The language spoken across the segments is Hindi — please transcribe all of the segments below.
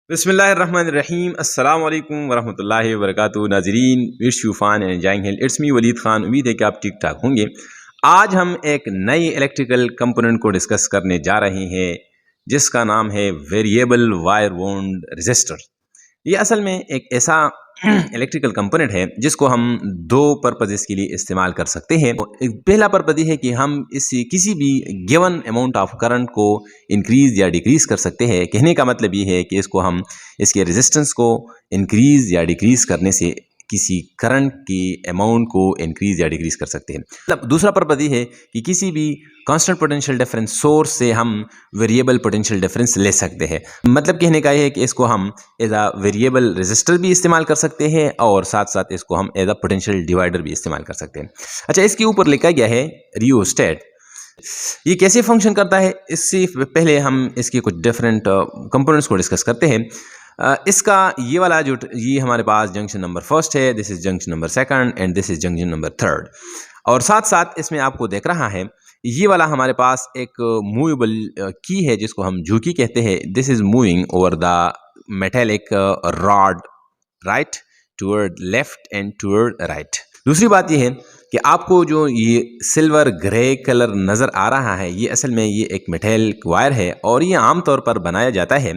बिस्मिल्लाहिर्रहमानिर्रहीम अस्सलाम वालेकुम वरहमतुल्लाहि वबरकातुहू। नाज़रीन, it's you fun and enjoying hill, it's me Waleed Khan. उम्मीद है कि आप ठीक ठाक होंगे। आज हम एक नई इलेक्ट्रिकल कंपोनेंट को डिस्कस करने जा रहे हैं जिसका नाम है वेरिएबल वायर वाउंड रेजिस्टर। ये असल में एक ऐसा इलेक्ट्रिकल कंपोनेंट है जिसको हम दो पर्पजेस के लिए इस्तेमाल कर सकते हैं। पहला पर्पज ये है कि हम इससे किसी भी गिवन अमाउंट ऑफ करंट को इंक्रीज या डिक्रीज कर सकते हैं। कहने का मतलब ये है कि इसको हम इसके रेजिस्टेंस को इंक्रीज या डिक्रीज करने से किसी करंट की अमाउंट को इंक्रीज या डिक्रीज कर सकते हैं। मतलब दूसरा पर्पज ये है कि किसी भी कांस्टेंट पोटेंशियल डिफरेंस सोर्स से हम वेरिएबल पोटेंशियल डिफरेंस ले सकते हैं। मतलब कहने का ये है कि इसको हम एज अ वेरिएबल रेजिस्टर भी इस्तेमाल कर सकते हैं और साथ साथ इसको हम एज अ पोटेंशियल डिवाइडर भी इस्तेमाल कर सकते हैं। अच्छा, इसके ऊपर लिखा गया है रियोस्टेट। ये कैसे फंक्शन करता है, इससे पहले हम इसके कुछ डिफरेंट कंपोनेंट्स को डिस्कस करते हैं। इसका ये वाला जो ये हमारे पास जंक्शन नंबर फर्स्ट है, this is junction number second and this is junction number third. और साथ साथ इसमें आपको देख रहा है ये वाला हमारे पास एक मूवेबल की है जिसको हम झुकी कहते हैं। This is moving over the metallic rod right toward left and toward right. दूसरी बात यह है कि आपको जो ये सिल्वर ग्रे कलर नज़र आ रहा है, ये असल में ये एक मेटेलिक वायर है और ये आमतौर पर बनाया जाता है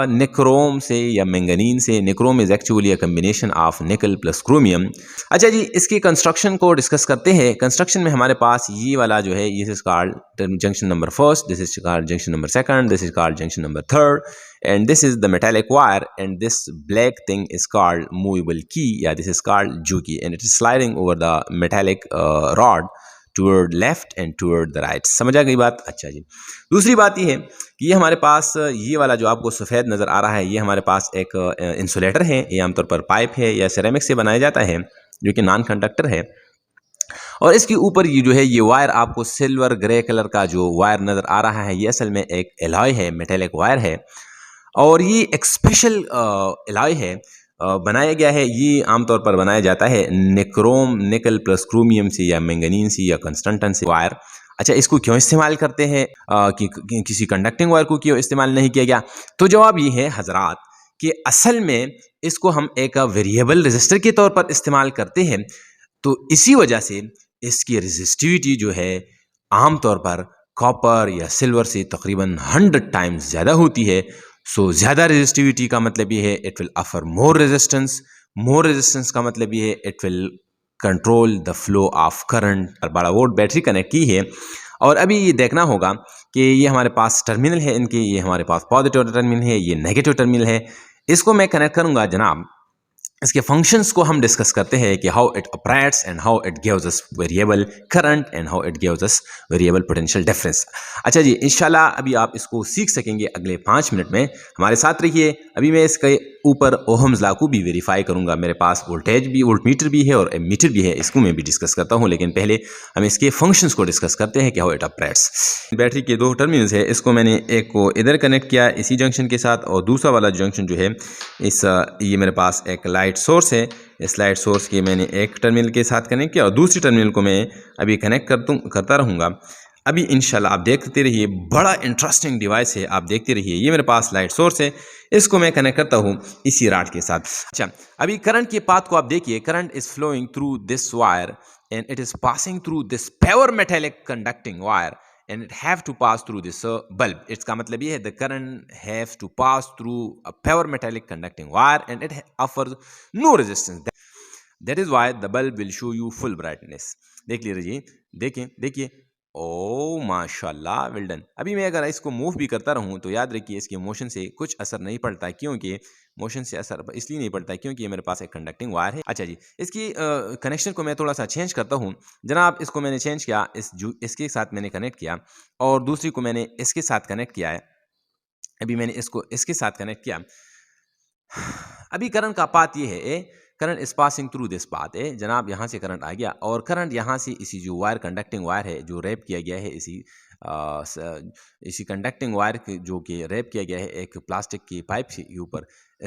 निक्रोम से या मैंगनीन से। Nichrome is actually a combination of nickel plus chromium. अच्छा जी, इसकी कंस्ट्रक्शन को डिस्कस करते हैं। कंस्ट्रक्शन में हमारे पास ये वाला जो है, ये is called junction number first, this is called junction number second, this is called junction number third and this is the metallic wire and this black thing is called movable key, yeah, this is called juki and it is sliding over the metallic rod toward left and toward the right। समझ आ गई बात? अच्छा जी, दूसरी बात ये है कि ये हमारे पास ये वाला जो आपको सफ़ेद नज़र आ रहा है, ये हमारे पास एक इंसुलेटर है। ये आमतौर पर पाइप है या सिरेमिक से बनाया जाता है जो कि नॉन कंडक्टर है। और इसके ऊपर ये जो है ये वायर आपको सिल्वर ग्रे कलर का जो वायर नज़र आ रहा है, ये असल में एक एलॉय है, मेटेलिक वायर है और ये एक स्पेशल एलॉय है, बनाया गया है। ये आमतौर पर बनाया जाता है निक्रोम निकल प्लस क्रोमियम से या मैंगनीन से या कंस्टेंटन से वायर। अच्छा, इसको क्यों इस्तेमाल करते हैं कि किसी कंडक्टिंग वायर को क्यों इस्तेमाल नहीं किया गया? तो जवाब ये है हजरात कि असल में इसको हम एक वेरिएबल रेजिस्टर के तौर पर इस्तेमाल करते हैं, तो इसी वजह से इसकी रेजिस्टिविटी जो है आमतौर पर कॉपर या सिल्वर से तकरीबन 100 टाइम्स ज़्यादा होती है। सो ज़्यादा रेजिस्टिविटी का मतलब ये है it will offer more resistance. More resistance का मतलब ये है it will control the flow of current. 12 volt battery connect की है और अभी ये देखना होगा कि ये हमारे पास टर्मिनल है इनके, ये हमारे पास पॉजिटिव टर्मिनल है, ये नेगेटिव टर्मिनल है। इसको मैं कनेक्ट करूँगा जनाब। इसके फंक्शंस को हम डिस्कस करते हैं कि how it operates and how it gives us variable current and how it gives us variable potential difference. अच्छा जी, इंशाल्लाह अभी आप इसको सीख सकेंगे अगले 5 मिनट में। हमारे साथ रहिए। अभी मैं इसके ऊपर ओहम्स लॉ को भी वेरीफाई करूंगा। मेरे पास वोल्ट मीटर भी है और मीटर भी है, इसको मैं भी डिस्कस करता हूँ। लेकिन पहले हम इसके फंक्शंस को डिस्कस करते हैं कि हाउ इट ऑपरेट्स। बैटरी के 2 टर्मिनल्स है, इसको मैंने एक को इधर कनेक्ट किया इसी जंक्शन के साथ और दूसरा वाला जंक्शन जो है इस ये मेरे पास एक लाइट सोर्स है। इस लाइट सोर्स के मैंने एक टर्मिनल के साथ कनेक्ट किया और दूसरी टर्मिनल को मैं अभी कनेक्ट करता रहूँगा। अभी इंशाल्लाह आप देखते रहिए, बड़ा इंटरेस्टिंग डिवाइस है, आप देखते रहिए। ये मेरे पास लाइट सोर्स है, इसको मैं कनेक्ट करता हूँ इसी रॉड के साथ। अच्छा, अभी करंट के पाथ को आप देखिए। Current is flowing through this wire and it is passing through this pure metallic conducting wire and it have to pass through this bulb। इसका मतलब ये है the current have to pass through a pure metallic conducting wire and it offers no resistance। that is why the bulb will show you full brightness। देख लीजिए, देखिए ओ माशाल्लाह, वेल डन। अभी मैं अगर इसको मूव भी करता रहूं तो याद रखिए इसके मोशन से कुछ असर नहीं पड़ता, क्योंकि मोशन से असर इसलिए नहीं पड़ता क्योंकि ये मेरे पास एक कंडक्टिंग वायर है। अच्छा जी, इसकी कनेक्शन को मैं थोड़ा सा चेंज करता हूँ जनाब। इसको मैंने चेंज किया, इसके साथ मैंने कनेक्ट किया और दूसरी को मैंने इसके साथ कनेक्ट किया है। अभी मैंने इसको इसके साथ कनेक्ट किया। अभी करंट का पाथ ये है, current is passing through this path है जनाब। यहाँ से करंट आ गया और करंट यहाँ से इसी जो वायर कंडक्टिंग वायर है जो रैप किया गया है, इसी कंडक्टिंग वायर जो कि रैप किया गया है एक प्लास्टिक की पाइप के ऊपर,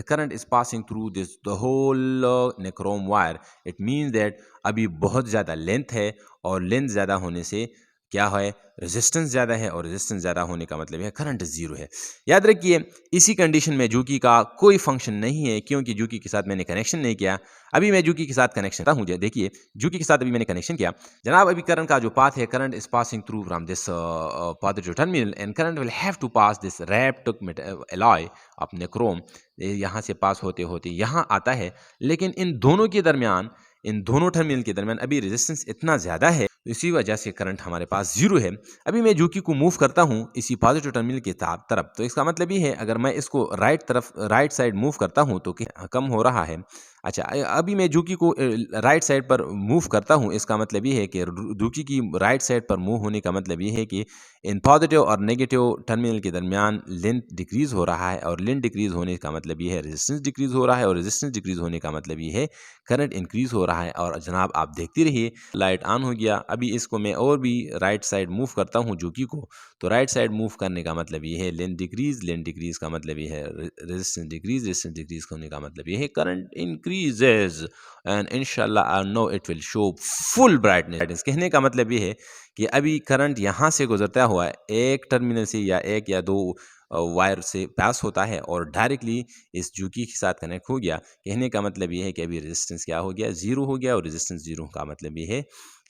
current is passing through this the whole nichrome wire. It means that अभी बहुत ज़्यादा लेंथ है और लेंथ ज़्यादा होने से क्या है, रेजिस्टेंस ज़्यादा है और रेजिस्टेंस ज़्यादा होने का मतलब है करंट ज़ीरो है। याद रखिए इसी कंडीशन में जूकी का कोई फंक्शन नहीं है, क्योंकि जूकी के साथ मैंने कनेक्शन नहीं किया। अभी मैं जूकी के साथ कनेक्शन करता हूँ, देखिए जूकी के साथ अभी मैंने कनेक्शन किया जनाब। अभी करंट का जो पाथ है, current is passing through from this positive terminal and current will have to pass this wrapped alloy अपने क्रोम, यहाँ से पास होते होते यहाँ आता है। लेकिन इन दोनों के दरमियान, इन दोनों टर्मिनल के दरमियान अभी रेजिस्टेंस इतना ज़्यादा है, इसी वजह से करंट हमारे पास जीरो है। अभी मैं जूकी को मूव करता हूँ इसी पॉजिटिव टर्मिनल की तरफ, तो इसका मतलब ये है अगर मैं इसको राइट साइड मूव करता हूँ तो कम हो रहा है। अच्छा, अभी मैं जूकी को राइट साइड पर मूव करता हूँ, इसका मतलब ये है कि जूकी की राइट साइड पर मूव होने का मतलब ये है कि इन पॉजिटिव और नेगेटिव टर्मिनल के दरमियान लेंथ डिक्रीज हो रहा है, और लेंथ डिक्रीज होने का मतलब ये है रेजिस्टेंस डिक्रीज हो रहा है, और रेजिस्टेंस डिक्रीज होने का मतलब ये है करंट इंक्रीज हो रहा है। और जनाब आप देखते रहिए लाइट ऑन हो गया। अभी इसको मैं और भी राइट साइड मूव करता हूँ जूकी को, तो राइट साइड मूव करने का मतलब ये है लेंथ डिक्रीज का मतलब ये है रेजिस्टेंस डिक्रीज होने का मतलब ये है करंट इंक्रीजेज, एंड इंशाल्लाह I know it will show full brightness. कहने का मतलब ये है कि अभी करंट यहाँ से गुजरता हुआ एक टर्मिनल से या एक या दो वायर से पास होता है और डायरेक्टली इस जूकी के साथ कनेक्ट हो गया। कहने का मतलब ये है कि अभी रेजिस्टेंस क्या हो गया, ज़ीरो हो गया, और रेजिस्टेंस ज़ीरो का मतलब ये है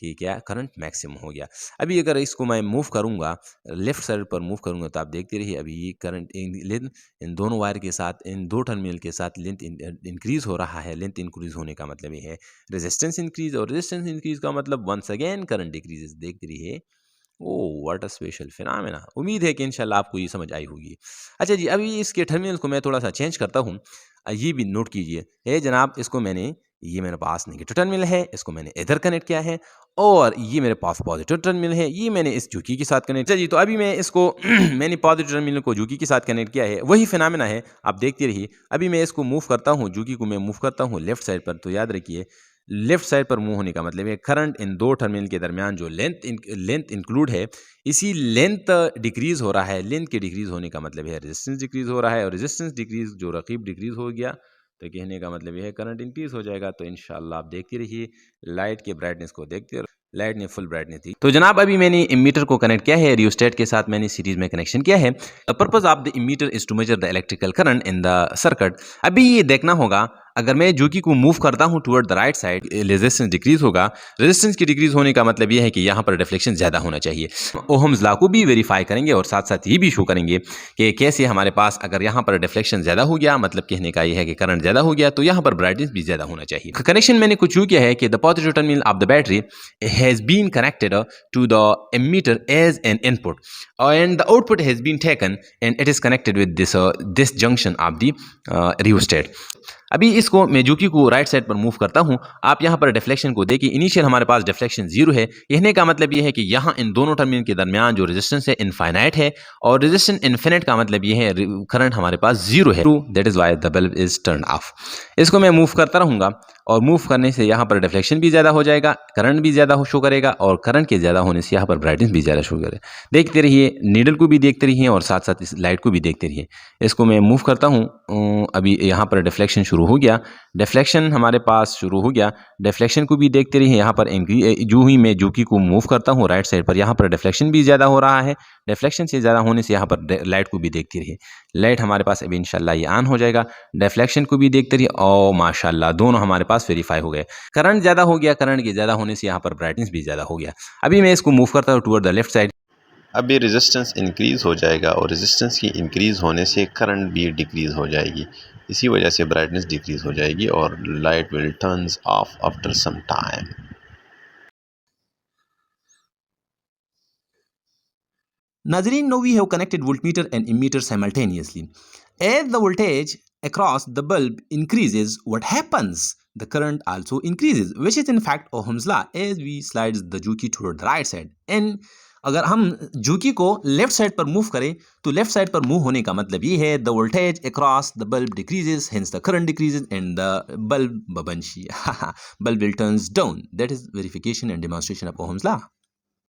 कि क्या, करंट मैक्सिमम हो गया। अभी अगर इसको मैं मूव करूंगा, लेफ्ट साइड पर मूव करूंगा, तो आप देखते रहिए अभी ये करंट लेंथ इन दोनों वायर के साथ, इन दो टर्मिनल के साथ लेंथ इंक्रीज हो रहा है। लेंथ इंक्रीज होने का मतलब ये है रेजिस्टेंस इंक्रीज, और रेजिस्टेंस इंक्रीज का मतलब वंस अगेन करंट डिक्रीजेस। देखते रहिए, oh what a special phenomena. उम्मीद है कि इंशाल्लाह आपको ये समझ आई होगी। अच्छा जी, अभी इसके टर्मिनल को मैं थोड़ा सा चेंज करता हूँ। ये भी नोट कीजिए, ये जनाब इसको मैंने, ये मेरे पास नेगेटिव टर्मिनल है, इसको मैंने इधर कनेक्ट किया है, और ये मेरे पास पॉजिटिव टर्मिनल है, ये मैंने इस जूकी के साथ कनेक्ट किया जी। तो अभी मैं इसको मैंने पॉजिटिव टर्मिनल को जूकी के साथ कनेक्ट किया है, वही फिनोमेना है, आप देखते रहिए। अभी मैं इसको मूव करता हूँ, जूकी को मैं मूव करता हूँ लेफ्ट साइड पर, तो याद रखिए लेफ्ट साइड पर मूव होने का मतलब है करंट इन दो टर्मिनल के दरमियान जो लेंथ इंक्लूड है, इसी लेंथ डिक्रीज हो रहा है। लेंथ के डिक्रीज होने का मतलब है रेजिस्टेंस डिक्रीज हो रहा है, और रेजिस्टेंस डिक्रीज जो रकीब डिक्रीज हो गया, तो कहने का मतलब यह है करंट इंक्रीज हो जाएगा। तो इंशाल्लाह आप देखते रहिए, लाइट के ब्राइटनेस को देखते रहिए। लाइट ने फुल ब्राइटनेस थी। तो जनाब अभी मैंने इमीटर को कनेक्ट किया है, रियोस्टेट के साथ मैंने सीरीज में कनेक्शन किया है। The purpose of the ammeter is to measure the electrical current in the circuit. अभी ये देखना होगा, अगर मैं जूकी को मूव करता हूं toward the right side, resistance decrease होगा। रेजिस्टेंस की डिक्रीज होने का मतलब यह है कि यहाँ पर डिफ्लेक्शन ज़्यादा होना चाहिए। ओहम्स लॉ को भी वेरीफाई करेंगे, और साथ साथ ये भी शो करेंगे कि कैसे हमारे पास अगर यहाँ पर डिफ्लेक्शन ज़्यादा हो गया, मतलब कहने का यह है कि करंट ज़्यादा हो गया, तो यहाँ पर ब्राइटनेस भी ज़्यादा होना चाहिए। कनेक्शन मैंने कुछ यूँ किया है कि the positive terminal of the battery has been connected to the emitter as an input, and the output has been taken and it is connected with this junction of the rheostat. अभी इसको मैं जूकी को राइट साइड पर मूव करता हूं। आप यहां पर डिफ्लेक्शन को देखिए, इनिशियल हमारे पास डिफ्लेक्शन जीरो है। कहने का मतलब यह है कि यहां इन दोनों टर्मिनल के दरमियान जो रेजिस्टेंस है इनफाइनाइट है, और रेजिस्टेंस इनफिनिट का मतलब यह है करंट हमारे पास जीरो है। That is why the bulb is turn off. इसको मैं मूव करता रहूंगा, और मूव करने से यहाँ पर डिफ्लेक्शन भी ज़्यादा हो जाएगा, करंट भी ज़्यादा शो करेगा, और करंट के ज़्यादा होने से यहाँ पर ब्राइटनेस भी ज़्यादा शो करेगा। देखते रहिए, नीडल को भी देखते रहिए, और साथ साथ इस लाइट को भी देखते रहिए। इसको मैं मूव करता हूँ, अभी यहाँ पर डिफ्लेक्शन शुरू हो गया, डिफ्लेक्शन हमारे पास शुरू हो गया। डिफ्लेक्शन को भी देखते रहिए, यहाँ पर जो ही मैं जूकी को मूव करता हूँ राइट साइड पर, यहाँ पर डिफ्लेक्शन भी ज़्यादा हो रहा है। डिफ्लेक्शन से ज़्यादा होने से यहाँ पर लाइट को भी देखते रहिए। लाइट हमारे पास अभी इंशाल्लाह ये ऑन हो जाएगा। डिफ्लेक्शन को भी देखते रहिए, और माशाल्लाह दोनों हमारे पास वेरीफाई हो गए। करंट ज़्यादा हो गया, करंट के ज़्यादा होने से यहाँ पर ब्राइटनेस भी ज़्यादा हो गया। अभी मैं इसको मूव करता हूँ टुवर्ड द लेफ्ट साइड। अभी रेजिस्टेंस इंक्रीज़ हो जाएगा, और रेजिस्टेंस की इंक्रीज़ होने से करंट भी डिक्रीज़ हो जाएगी। इसी वजह से ब्राइटनेस डिक्रीज़ हो जाएगी, और light will turns off after some time. Nazreen, now we have connected voltmeter and emitter simultaneously. As the voltage across the bulb increases, what happens? The current also increases, which is in fact Ohm's law as we slide the juki toward the right side. And अगर हम जूकी को लेफ्ट साइड पर मूव करें, तो लेफ्ट साइड पर मूव होने का मतलब ये है the voltage across the bulb decreases, hence the current decreases, and the bulb बबंशी bulb will turns down. That is verification and demonstration of Ohm's law.